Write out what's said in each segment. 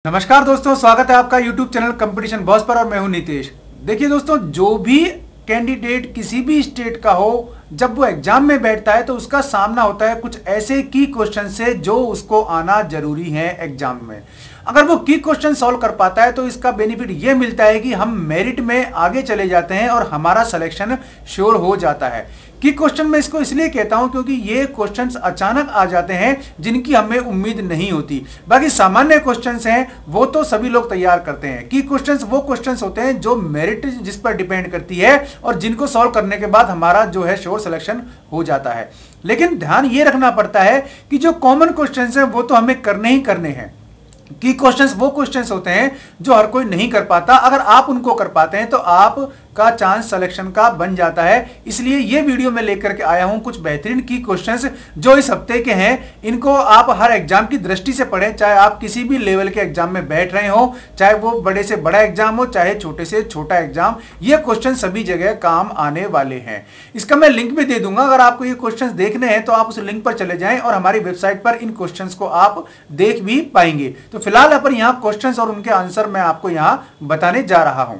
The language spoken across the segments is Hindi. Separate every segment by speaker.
Speaker 1: नमस्कार दोस्तों, स्वागत है आपका YouTube चैनल कंपटीशन बॉस पर और मैं हूं नीतीश। देखिए दोस्तों, जो भी कैंडिडेट किसी भी स्टेट का हो, जब वो एग्जाम में बैठता है तो उसका सामना होता है कुछ ऐसे की क्वेश्चन से जो उसको आना जरूरी है एग्जाम में। अगर वो की क्वेश्चन सॉल्व कर पाता है तो इसका बेनिफिट ये मिलता है कि हम मेरिट में आगे चले जाते हैं और हमारा सिलेक्शन श्योर हो जाता है। की क्वेश्चन में इसको इसलिए कहता हूं क्योंकि ये क्वेश्चंस अचानक आ जाते हैं जिनकी हमें उम्मीद नहीं होती। बाकी सामान्य क्वेश्चंस हैं वो तो सभी लोग तैयार करते हैं। की क्वेश्चंस वो क्वेश्चंस होते हैं जो मेरिट जिस पर डिपेंड करती है और जिनको सॉल्व करने के बाद हमारा जो है श्योर सिलेक्शन हो जाता है। लेकिन ध्यान ये रखना पड़ता है कि जो कॉमन क्वेश्चंस हैं वो तो हमें करने ही करने हैं। की क्वेश्चंस वो क्वेश्चंस होते हैं जो हर कोई नहीं कर पाता। अगर आप उनको कर पाते हैं तो आपका चांस सिलेक्शन का बन जाता है। इसलिए ये वीडियो में लेकर के आया हूं कुछ बेहतरीन की क्वेश्चंस जो इस हफ्ते के हैं। इनको आप हर एग्जाम की दृष्टि से पढ़ें, चाहे आप किसी भी लेवल के एग्जाम में बैठ रहे हो, चाहे वो बड़े से बड़ा एग्जाम हो, चाहे छोटे से छोटा एग्जाम। ये क्वेश्चन सभी जगह काम आने वाले हैं। इसका मैं लिंक भी दे दूंगा। अगर आपको ये क्वेश्चन देखने हैं तो आप उस लिंक पर चले जाएं और हमारी वेबसाइट पर इन क्वेश्चन को आप देख भी पाएंगे। तो फिलहाल अपन यहां क्वेश्चंस और उनके आंसर मैं आपको यहां बताने जा रहा हूं।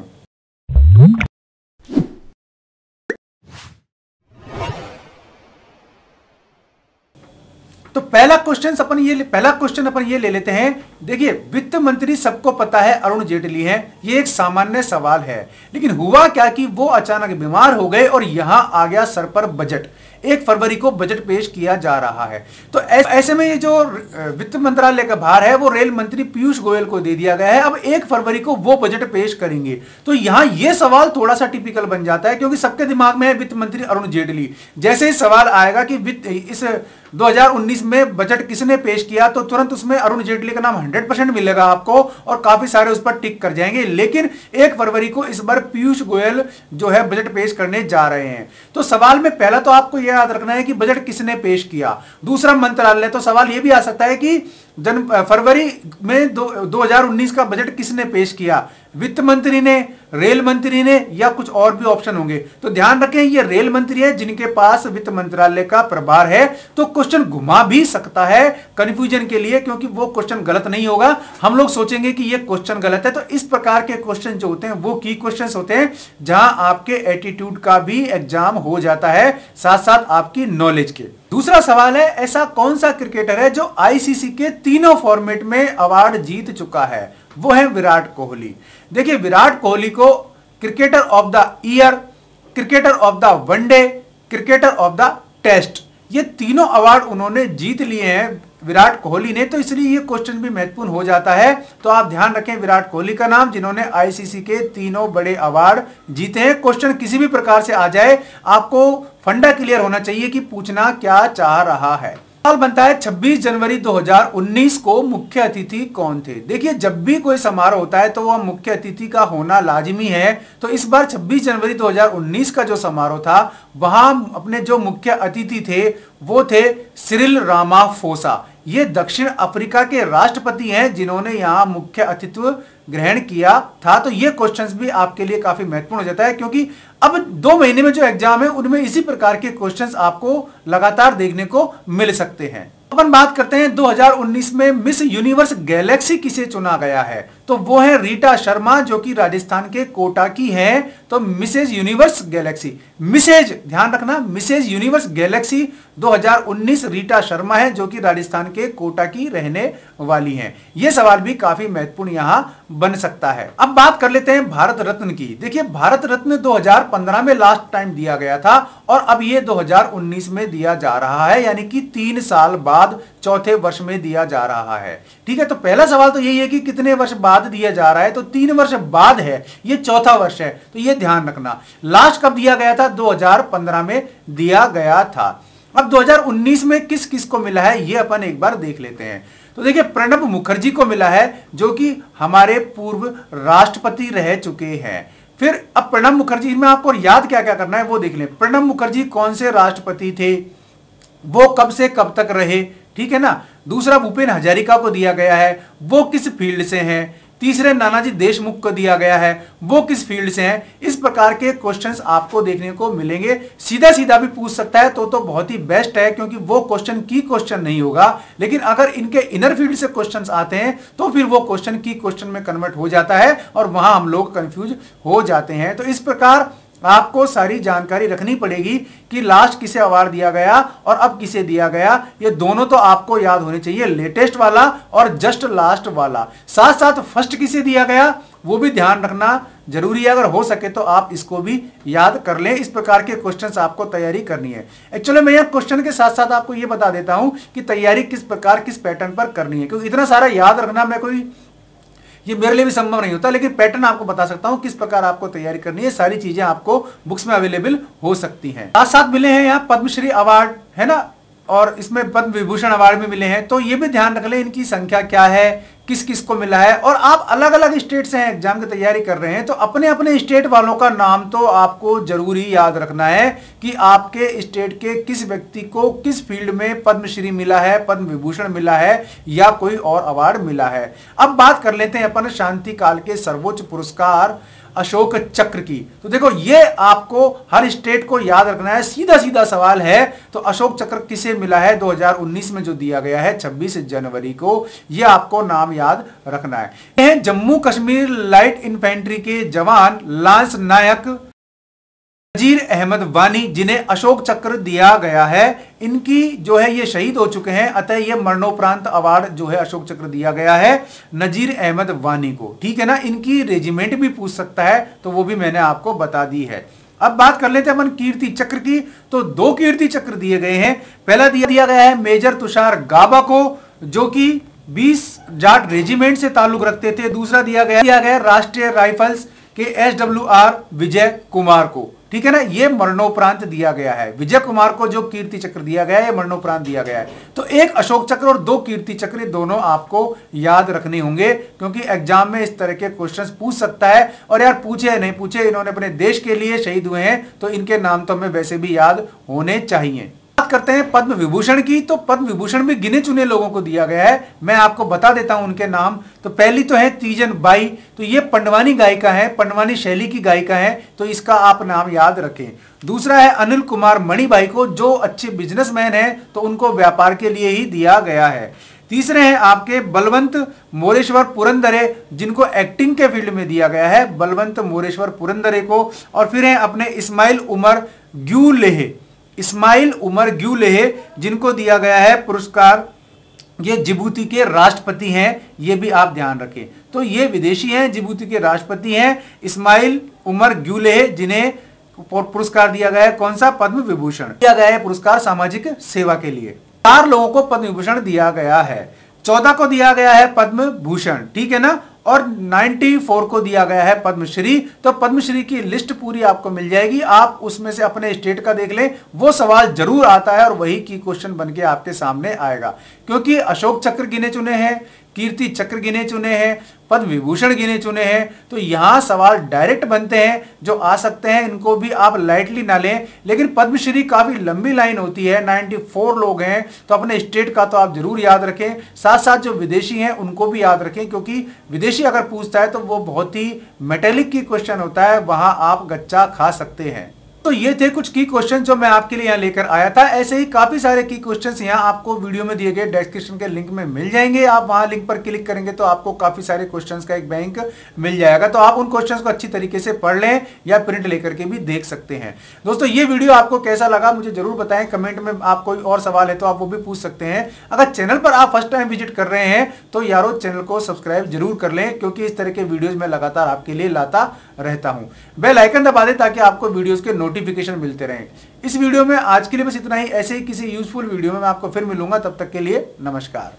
Speaker 1: तो पहला क्वेश्चन अपन ये ले लेते हैं। देखिए, वित्त मंत्री सबको पता है अरुण जेटली हैं। ये एक सामान्य सवाल है, लेकिन हुआ क्या कि वो अचानक बीमार हो गए और यहां आ गया सर पर बजट। 1 फरवरी को बजट पेश किया जा रहा है। तो ऐसे में ये जो वित्त मंत्रालय का भार है वो रेल मंत्री पीयूष गोयल को दे दिया गया है। अब 1 फरवरी को वो बजट पेश करेंगे। तो यहां ये सवाल थोड़ा सा टिपिकल बन जाता है क्योंकि सबके दिमाग में है वित्त मंत्री अरुण जेटली। जैसे ही सवाल आएगा कि इस 2019 में बजट किसने पेश किया तो तुरंत उसमें अरुण जेटली का नाम 100% मिलेगा आपको और काफी सारे उस पर टिक कर जाएंगे। लेकिन 1 फरवरी को इस बार पीयूष गोयल जो है बजट पेश करने जा रहे हैं। तो सवाल में पहला तो आपको यह याद रखना है कि बजट किसने पेश किया। दूसरा मंत्रालय। तो सवाल यह भी आ सकता है कि फरवरी में 2019 का बजट किसने पेश किया, वित्त मंत्री ने, रेल मंत्री ने, या कुछ और भी ऑप्शन होंगे। तो ध्यान रखें ये रेल मंत्री है जिनके पास वित्त मंत्रालय का प्रभार है। तो क्वेश्चन घुमा भी सकता है कंफ्यूजन के लिए, क्योंकि वो क्वेश्चन गलत नहीं होगा। हम लोग सोचेंगे कि ये क्वेश्चन गलत है। तो इस प्रकार के क्वेश्चन जो होते हैं वो की क्वेश्चन होते हैं जहां आपके एटीट्यूड का भी एग्जाम हो जाता है, साथ साथ आपकी नॉलेज के। दूसरा सवाल है, ऐसा कौन सा क्रिकेटर है जो आईसीसी के तीनों फॉर्मेट में अवार्ड जीत चुका है? वो है विराट कोहली। देखिए, विराट कोहली को cricketer of the year, cricketer of the one day, cricketer of the test, ये तीनों अवार्ड उन्होंने जीत लिए हैं विराट कोहली ने। तो इसलिए ये क्वेश्चन भी महत्वपूर्ण हो जाता है। तो आप ध्यान रखें विराट कोहली का नाम जिन्होंने आईसीसी के तीनों बड़े अवार्ड जीते हैं। क्वेश्चन किसी भी प्रकार से आ जाए, आपको फंडा क्लियर होना चाहिए कि पूछना क्या चाह रहा है। सवाल बनता है 26 जनवरी 2019 को मुख्य अतिथि कौन थे? देखिए, जब भी कोई समारोह होता है तो वह मुख्य अतिथि का होना लाजिमी है। तो इस बार 26 जनवरी 2019 का जो समारोह था वहां अपने जो मुख्य अतिथि थे वो थे सिरिल रामाफोसा। ये दक्षिण अफ्रीका के राष्ट्रपति हैं जिन्होंने यहां मुख्य अतिथि ग्रहण किया था। तो ये क्वेश्चंस भी आपके लिए काफी महत्वपूर्ण हो जाता है क्योंकि अब 2 महीने में जो एग्जाम है उनमें इसी प्रकार के क्वेश्चंस आपको लगातार देखने को मिल सकते हैं। अपन बात करते हैं 2019 में मिस यूनिवर्स गैलेक्सी किसे चुना गया है? तो वो है रीटा शर्मा जो कि राजस्थान के कोटा की है। तो मिसेज यूनिवर्स गैलेक्सी, मिसेज ध्यान रखना, Mrs universe galaxy 2019 Rita Sharma है जो कि राजस्थान के कोटा की रहने वाली हैं। यह सवाल भी काफी महत्वपूर्ण यहां बन सकता है। अब बात कर लेते हैं भारत रत्न की। देखिए, भारत रत्न 2015 में लास्ट टाइम दिया गया था और अब ये 2019 में दिया जा रहा है, यानी कि 3 साल बाद चौथे वर्ष में दिया जा रहा है। ठीक है, तो पहला सवाल तो यही है कि कितने वर्ष बाद दिया जा रहा है? तो 3 वर्ष बाद है, ये चौथा वर्ष है। तो ये ध्यान रखना। लास्ट कब दिया गया था? 2015 में दिया गया था। अब 2019 में किस किस को मिला है ये अपन एक बार देख लेते हैं। तो देखिए, प्रणब मुखर्जी को मिला है जो कि हमारे पूर्व राष्ट्रपति रह चुके हैं। फिर अब प्रणब मुखर्जी में आपको याद क्या क्या करना है वो देख लें। प्रणब मुखर्जी कौन से राष्ट्रपति थे, वो कब से कब तक रहे, ठीक है ना। दूसरा, भूपेन हजारिका को दिया गया है, वो किस फील्ड से हैं। तीसरे नानाजी देशमुख को दिया गया है, वो किस फील्ड से हैं। इस प्रकार के क्वेश्चंस आपको देखने को मिलेंगे। सीधा सीधा भी पूछ सकता है तो बहुत ही बेस्ट है, क्योंकि वो क्वेश्चन की क्वेश्चन नहीं होगा। लेकिन अगर इनके इनर फील्ड से क्वेश्चंस आते हैं तो फिर वो क्वेश्चन की क्वेश्चन में कन्वर्ट हो जाता है और वहां हम लोग कंफ्यूज हो जाते हैं। तो इस प्रकार आपको सारी जानकारी रखनी पड़ेगी कि लास्ट किसे अवार्ड दिया गया और अब किसे दिया गया। ये दोनों तो आपको याद होने चाहिए, लेटेस्ट वाला और जस्ट लास्ट वाला। साथ साथ फर्स्ट किसे दिया गया वो भी ध्यान रखना जरूरी है। अगर हो सके तो आप इसको भी याद कर लें। इस प्रकार के क्वेश्चंस आपको तैयारी करनी है। एक्चुअली मैं यह क्वेश्चन के साथ साथ आपको यह बता देता हूं कि तैयारी किस प्रकार किस पैटर्न पर करनी है, क्योंकि इतना सारा याद रखना ये मेरे लिए भी संभव नहीं होता। लेकिन पैटर्न आपको बता सकता हूं किस प्रकार आपको तैयारी करनी है। सारी चीजें आपको बुक्स में अवेलेबल हो सकती हैं। साथ साथ मिले हैं यहाँ पद्मश्री अवार्ड, है ना, और इसमें पद्म विभूषण अवार्ड भी मिले हैं। तो ये भी ध्यान रख लें इनकी संख्या क्या है, किस किस को मिला है। और आप अलग अलग स्टेट से हैं, एग्जाम की तैयारी कर रहे हैं, तो अपने अपने स्टेट वालों का नाम तो आपको जरूरी याद रखना है कि आपके स्टेट के किस व्यक्ति को किस फील्ड में पद्मश्री मिला है, पद्म विभूषण मिला है या कोई और अवार्ड मिला है। अब बात कर लेते हैं अपन शांति काल के सर्वोच्च पुरस्कार अशोक चक्र की। तो देखो ये आपको हर स्टेट को याद रखना है, सीधा सीधा सवाल है। तो अशोक चक्र किसे मिला है 2019 में जो दिया गया है 26 जनवरी को, ये आपको नाम याद रखना है। ये जम्मू कश्मीर लाइट इन्फेंट्री के जवान लांस नायक नजीर अहमद वानी, जिन्हें अशोक चक्र दिया गया है। इनकी जो है ये शहीद हो चुके हैं, अतः ये मरणोपरांत अवार्ड जो है अशोक चक्र दिया गया है नजीर अहमद वानी को। ठीक है ना, इनकी रेजिमेंट भी पूछ सकता है, तो वो भी मैंने आपको बता दी है। अब बात कर लेते हैं अपन कीर्ति चक्र की। तो 2 कीर्ति चक्र दिए गए हैं। पहला दिया गया है मेजर तुषार गाबा को, जो कि 20 जाट रेजिमेंट से ताल्लुक रखते थे। दूसरा दिया गया राष्ट्रीय राइफल्स के SWR विजय कुमार को। ठीक है ना, ये मरणोपरांत दिया गया है। विजय कुमार को जो कीर्ति चक्र दिया गया है, मरणोपरांत दिया गया है। तो एक अशोक चक्र और 2 कीर्ति चक्र दोनों आपको याद रखने होंगे, क्योंकि एग्जाम में इस तरह के क्वेश्चंस पूछ सकता है। और यार पूछे या नहीं पूछे, इन्होंने अपने देश के लिए शहीद हुए हैं, तो इनके नाम तो हमें वैसे भी याद होने चाहिए। बात करते हैं पद्म विभूषण की। तो पद्म विभूषण भी गिने चुने लोगों को दिया गया है, मैं आपको बता देता हूं उनके नाम। तो पहली तो है तीजन बाई, तो ये पंडवानी गायिका है, पंडवानी शैली की गायिका है, तो इसका आप नाम याद रखें। दूसरा है अनिल कुमार मणिबाई को, जो अच्छे बिजनेसमैन है, तो उनको व्यापार के लिए ही दिया गया है। तीसरे हैं आपके बलवंत मोरेश्वर पुरंदरे, जिनको एक्टिंग के फील्ड में दिया गया है, बलवंत मोरेश्वर पुरंदरे को। और फिर हैं अपने इस्माइल उमर ग्यूलेह, इस्माइल उमर ग्यूलेह, जिनको दिया गया है पुरस्कार, ये जिबूती के राष्ट्रपति हैं, ये भी आप ध्यान रखें। तो ये विदेशी हैं, जिबूती के राष्ट्रपति हैं इस्माइल उमर ग्यूलेह, जिन्हें पुरस्कार दिया गया है कौन सा, पद्म विभूषण दिया गया है, पुरस्कार सामाजिक सेवा के लिए। 4 लोगों को पद्म विभूषण दिया गया है, 14 को दिया गया है पद्म भूषण, ठीक है ना, और 94 को दिया गया है पद्मश्री। तो पद्मश्री की लिस्ट पूरी आपको मिल जाएगी, आप उसमें से अपने स्टेट का देख लें, वो सवाल जरूर आता है और वही की क्वेश्चन बन के आपके सामने आएगा। क्योंकि अशोक चक्र गिने चुने हैं, कीर्ति चक्र गिने चुने हैं, पद्म विभूषण गिने चुने हैं, तो यहां सवाल डायरेक्ट बनते हैं जो आ सकते हैं, इनको भी आप लाइटली ना लें। लेकिन पद्मश्री काफी लंबी लाइन होती है, 94 लोग हैं, तो अपने स्टेट का तो आप जरूर याद रखें। साथ साथ जो विदेशी हैं उनको भी याद रखें, क्योंकि विदेशी अगर पूछता है तो वो बहुत ही मेटेलिक की क्वेश्चन होता है, वहां आप गच्चा खा सकते हैं। तो ये थे कुछ की क्वेश्चन जो मैं आपके लिए यहाँ लेकर आया था। ऐसे ही काफी सारे की क्वेश्चंस यहाँ आपको वीडियो में दिए गए डिस्क्रिप्शन के लिंक में मिल जाएंगे। आप वहां लिंक पर क्लिक करेंगे तो आपको काफी सारे क्वेश्चंस का एक बैंक मिल जाएगा, तो आप उन क्वेश्चंस को अच्छी तरीके से पढ़ लें या प्रिंट लेकर के भी देख सकते हैं। दोस्तों ये वीडियो आपको कैसा लगा मुझे जरूर बताएं, कमेंट में आप कोई और सवाल है तो आप वो भी पूछ सकते हैं। अगर चैनल पर आप फर्स्ट टाइम विजिट कर रहे हैं तो यारो चैनल को सब्सक्राइब जरूर कर लें, क्योंकि इस तरह के वीडियोज मैं लगातार आपके लिए लाता रहता हूं। बेल आइकन दबा दें ताकि आपको वीडियोज के नोटिफिकेशन मिलते रहें। इस वीडियो में आज के लिए बस इतना ही। ऐसे ही किसी यूजफुल वीडियो में मैं आपको फिर मिलूंगा, तब तक के लिए नमस्कार।